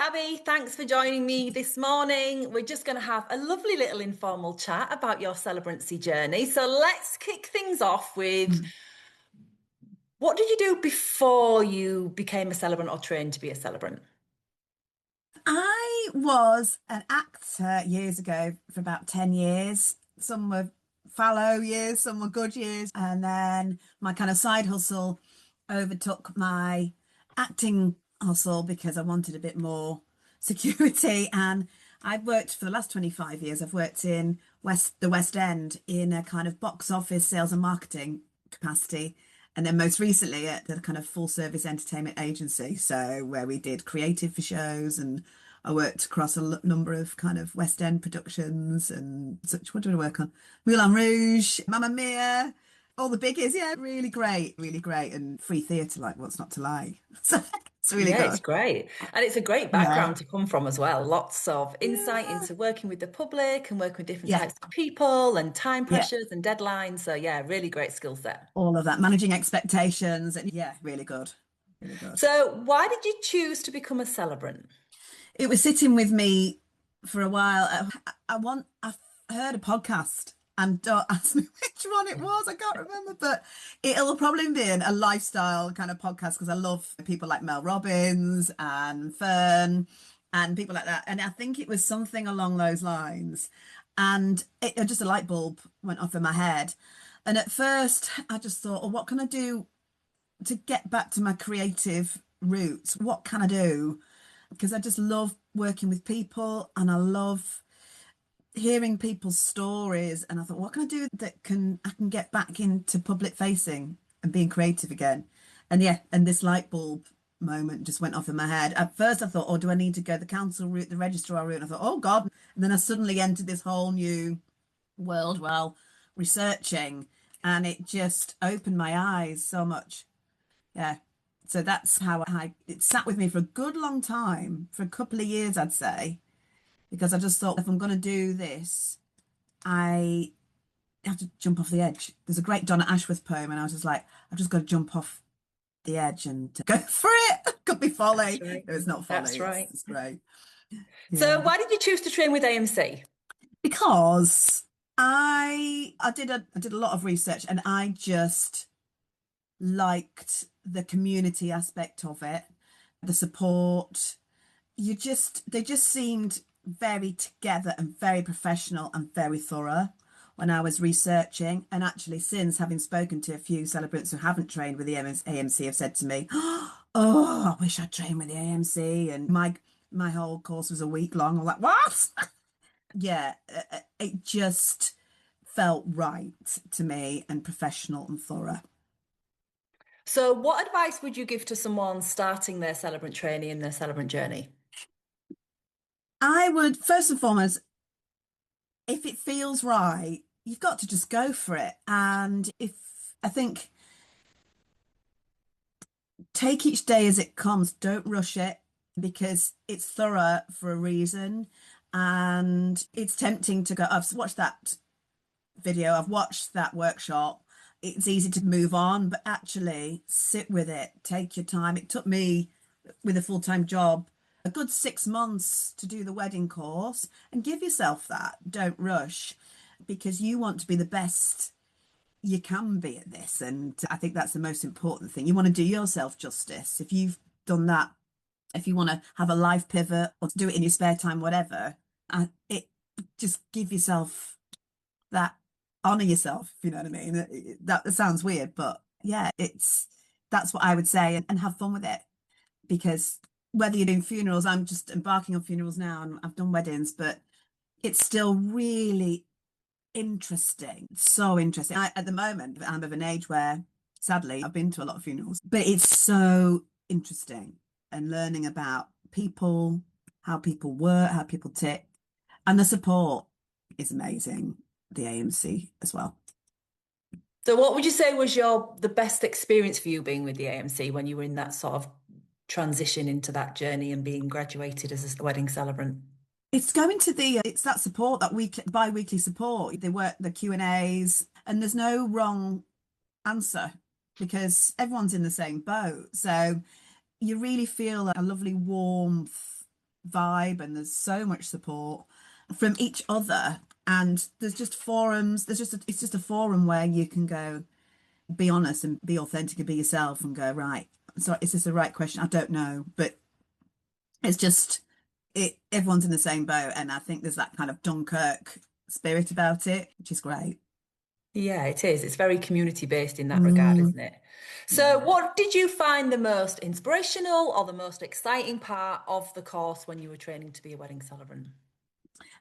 Abi. Thanks for joining me this morning. We're just going to have a lovely little informal chat about your celebrancy journey. So let's kick things off with Mm. what did you do before you became a celebrant or trained to be a celebrant? I was an actor years ago for about 10 years. Some were fallow years, some were good years. And then my kind of side hustle overtook my acting hustle because I wanted a bit more security. And I've worked for the last 25 years. I've worked in the West End in a kind of box office sales and marketing capacity. And then most recently at the kind of full service entertainment agency. So where we did creative for shows and I worked across a number of kind of West End productions and such. What did I work on? Moulin Rouge, Mamma Mia, all the biggies. Yeah, really great, really great. And free theatre, like what's not to like. So it's really Yeah, it's good. great. And it's a great Yeah. background to come from as well. Lots of insight Yeah. into working with the public and working with different Yeah. types of people and time Yeah. pressures and deadlines. So yeah, really great skill set. All of that, managing expectations. And yeah, really good. Really good. So why did you choose to become a celebrant? It was sitting with me for a while. I've heard a podcast and don't ask me which one it was. I can't remember, but it'll probably be a lifestyle kind of podcast because I love people like Mel Robbins and Fern and people like that. And I think it was something along those lines. And it just a light bulb went off in my head. And at first, I just thought, oh, what can I do to get back to my creative roots? What can I do? Because I just love working with people and I love hearing people's stories. And I thought, what can I do that I can get back into public facing and being creative again? And yeah, and this light bulb moment just went off in my head. At first I thought, oh, do I need to go the council route, the registrar route? And I thought, oh God. And then I suddenly entered this whole new world while researching and it just opened my eyes so much. Yeah. So that's how it sat with me for a good long time, for a couple of years, I'd say, because I just thought if I'm going to do this, I have to jump off the edge. There's a great Donna Ashworth poem, and I was just like, I've just got to jump off the edge and go for it. Could be That's folly. right. No, it's not That's folly. right. It's great. So Yeah. why did you choose to train with AMC? Because I did a lot of research and I just liked the community aspect of it, the support. They just seemed very together and very professional and very thorough when I was researching. And actually, since having spoken to a few celebrants who haven't trained with the AMC have said to me, "Oh, I wish I'd trained with the AMC." And my whole course was a week long. I'm like, "What?" Yeah, it just felt right to me and professional and thorough. So what advice would you give to someone starting their celebrant training and their celebrant journey? I would first and foremost, if it feels right, you've got to just go for it. And if I think take each day as it comes, don't rush it because it's thorough for a reason. And it's tempting to go, I've watched that video, I've watched that workshop. It's easy to move on, but actually sit with it, take your time. It took me with a full-time job a good 6 months to do the wedding course and give yourself that. Don't rush because you want to be the best you can be at this. And I think that's the most important thing. You want to do yourself justice. If you've done that, if you want to have a life pivot or do it in your spare time, whatever, it just give yourself that, honor yourself, if you know what I mean. That sounds weird, but yeah, that's what I would say and have fun with it because whether you're doing funerals, I'm just embarking on funerals now and I've done weddings, but it's still really interesting. So interesting. At the moment, I'm of an age where sadly I've been to a lot of funerals, but it's so interesting and learning about people, how people work, how people tick, and the support is amazing. The AMC as well. So what would you say was the best experience for you being with the AMC when you were in that sort of transition into that journey and being graduated as a wedding celebrant? It's going to it's that support, that bi-weekly support. They work the Q&As and there's no wrong answer because everyone's in the same boat. So you really feel a lovely warmth vibe and there's so much support from each other. And there's just forums, it's just a forum where you can go be honest and be authentic and be yourself and go, right, so is this the right question? I don't know. But it's just everyone's in the same boat. And I think there's that kind of Dunkirk spirit about it, which is great. Yeah, it is. It's very community based in that regard, Mm, isn't it? So, yeah. what did you find the most inspirational or the most exciting part of the course when you were training to be a wedding celebrant?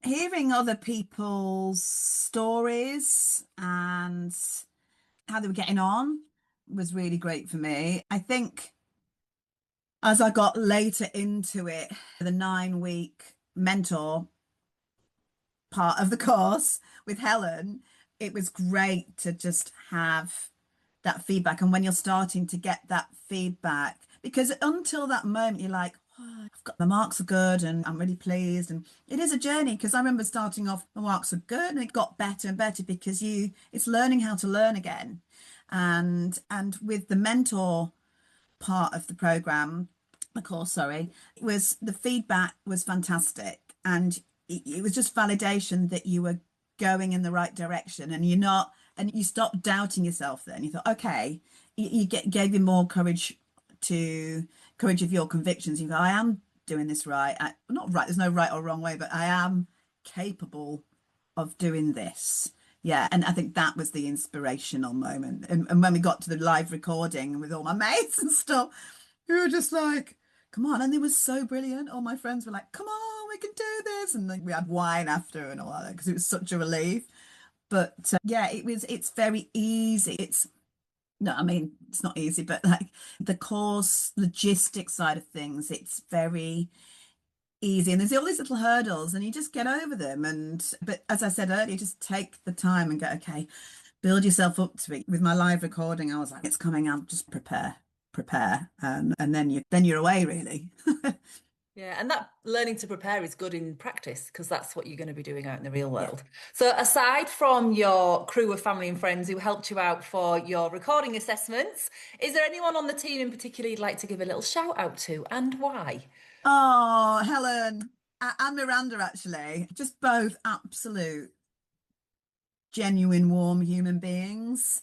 Hearing other people's stories and how they were getting on was really great for me. I think as I got later into it, the 9 week mentor part of the course with Helen, it was great to just have that feedback. And when you're starting to get that feedback, because until that moment, you're like, oh, I've got the marks are good and I'm really pleased. And it is a journey because I remember starting off, the marks are good and it got better and better because it's learning how to learn again. And with the mentor part of the program, the course, sorry, it was the feedback was fantastic. And it was just validation that you were going in the right direction and you're not, and you stopped doubting yourself then. You thought, okay, gave you more courage of your convictions. You go, I am doing this right. Not right, there's no right or wrong way, but I am capable of doing this. Yeah, and I think that was the inspirational moment. And when we got to the live recording with all my mates and stuff, we were just like, come on. And they were so brilliant. All my friends were like, come on, we can do this. And then we had wine after and all that because it was such a relief. But yeah, it's very easy. It's no, I mean, it's not easy, but like the course logistics side of things, it's very easy. And there's all these little hurdles and you just get over them. But as I said earlier, just take the time and go, okay, build yourself up to it. With my live recording, I was like, it's coming out, just prepare. And then you're away really. Yeah, and that learning to prepare is good in practice because that's what you're going to be doing out in the real world. So, aside from your crew of family and friends who helped you out for your recording assessments, is there anyone on the team in particular you'd like to give a little shout out to and why? Oh, Helen and Miranda, actually, just both absolute, genuine, warm human beings.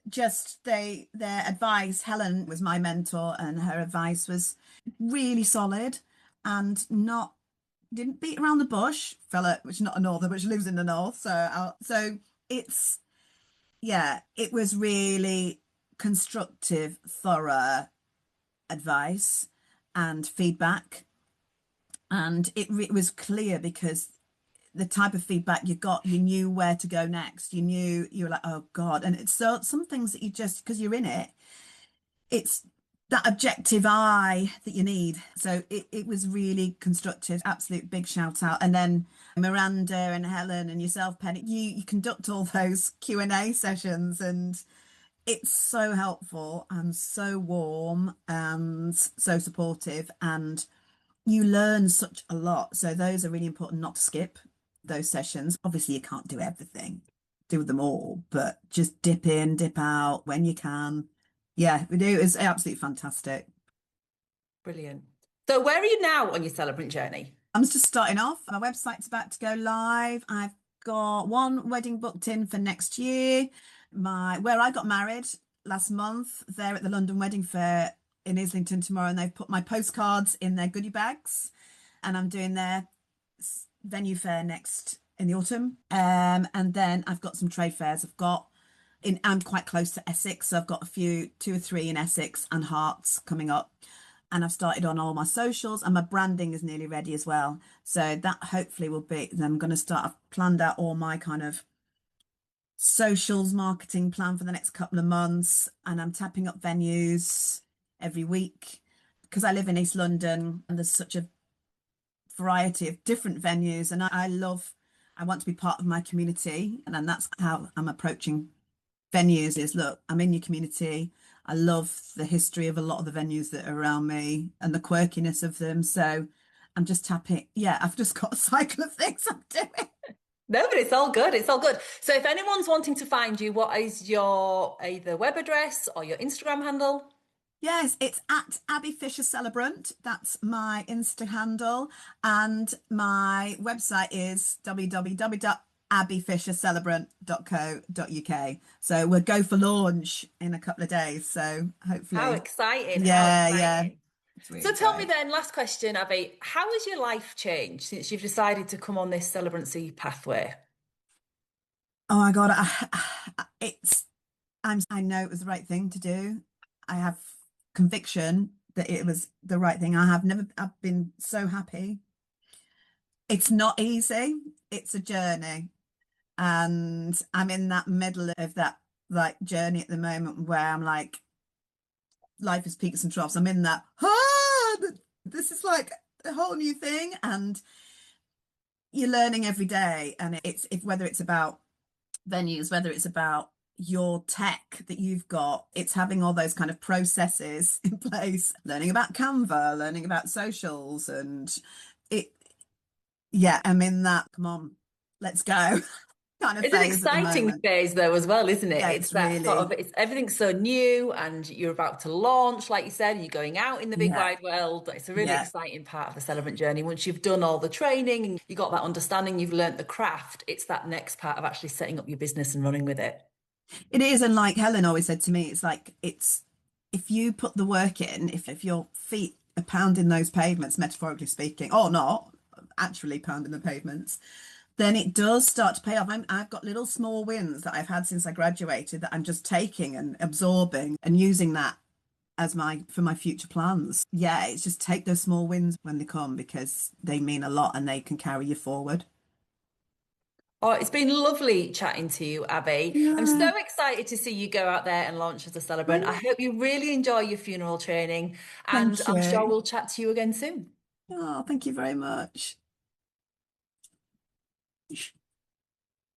Just their advice. Helen was my mentor, and her advice was really solid and not didn't beat around the bush. Fella, which is not a norther, but she lives in the north, so it's yeah, it was really constructive, thorough advice and feedback. And it was clear because the type of feedback you got, you knew where to go next. You were like, oh God. And it's so some things that you just because you're in it, it's that objective eye that you need. So it was really constructive. Absolute big shout out. And then Miranda and Helen and yourself, Penny, you conduct all those Q&A sessions and it's so helpful and so warm and so supportive and you learn such a lot. So those are really important not to skip those sessions. Obviously, you can't do everything, do them all, but just dip in, dip out when you can. Yeah, we do. It's absolutely fantastic. Brilliant. So, where are you now on your celebrant journey? I'm just starting off. My website's about to go live. I've got one wedding booked in for next year. Where I got married last month, they're at the London Wedding Fair in Islington tomorrow, and they've put my postcards in their goodie bags. And I'm doing their venue fair next in the autumn. And then I've got some trade fairs. I'm quite close to Essex, so I've got two or three in Essex and Hearts coming up. And I've started on all my socials and my branding is nearly ready as well. So that hopefully will be, I'm going to start, I've planned out all my kind of socials marketing plan for the next couple of months. And I'm tapping up venues every week because I live in East London and there's such a variety of different venues. And I want to be part of my community. And then that's how I'm approaching venues is look, I'm in your community. I love the history of a lot of the venues that are around me and the quirkiness of them. So I'm just tapping. Yeah, I've just got a cycle of things I'm doing. No, but it's all good. It's all good. So, if anyone's wanting to find you, what is your either web address or your Instagram handle? Yes, it's at Abby Fisher Celebrant. That's my Insta handle. And my website is www.abbyfishercelebrant.co.uk. So we'll go for launch in a couple of days. So How hopefully, exciting, how yeah, exciting. it's So really tell me great. then, last question, Abby, how has your life changed since you've decided to come on this celebrancy pathway? Oh my God, I know it was the right thing to do. I have conviction that it was the right thing. I've been so happy. It's not easy. It's a journey. And I'm in that middle of that like journey at the moment where I'm like, life is peaks and troughs. I'm in that, this is like a whole new thing. And you're learning every day. And it's if whether it's about venues, whether it's about your tech that you've got, it's having all those kind of processes in place, learning about Canva, learning about socials, and it, yeah, I'm in that, come on, let's go kind of It's an phase at the exciting moment. phase though as well, isn't it? Yeah, It's it's that sort really, of it's everything's so new and you're about to launch, like you said, you're going out in the big yeah, wide world. It's a really yeah. exciting part of the Celebrant journey. Once you've done all the training and you got that understanding, you've learnt the craft, it's that next part of actually setting up your business and running with it. It is, and like Helen always said to me, it's like it's if you put the work in, if your feet are pounding those pavements, metaphorically speaking, or not, actually pounding the pavements, then it does start to pay off. I've got little small wins that I've had since I graduated that I'm just taking and absorbing and using that as my for my future plans. Yeah, it's just take those small wins when they come because they mean a lot and they can carry you forward. Oh, it's been lovely chatting to you, Abby. I'm Yeah, so excited to see you go out there and launch as a celebrant. I brilliant. hope you really enjoy your funeral training, and Thank I'm sure you. we'll chat to you again soon. Oh, thank you very much.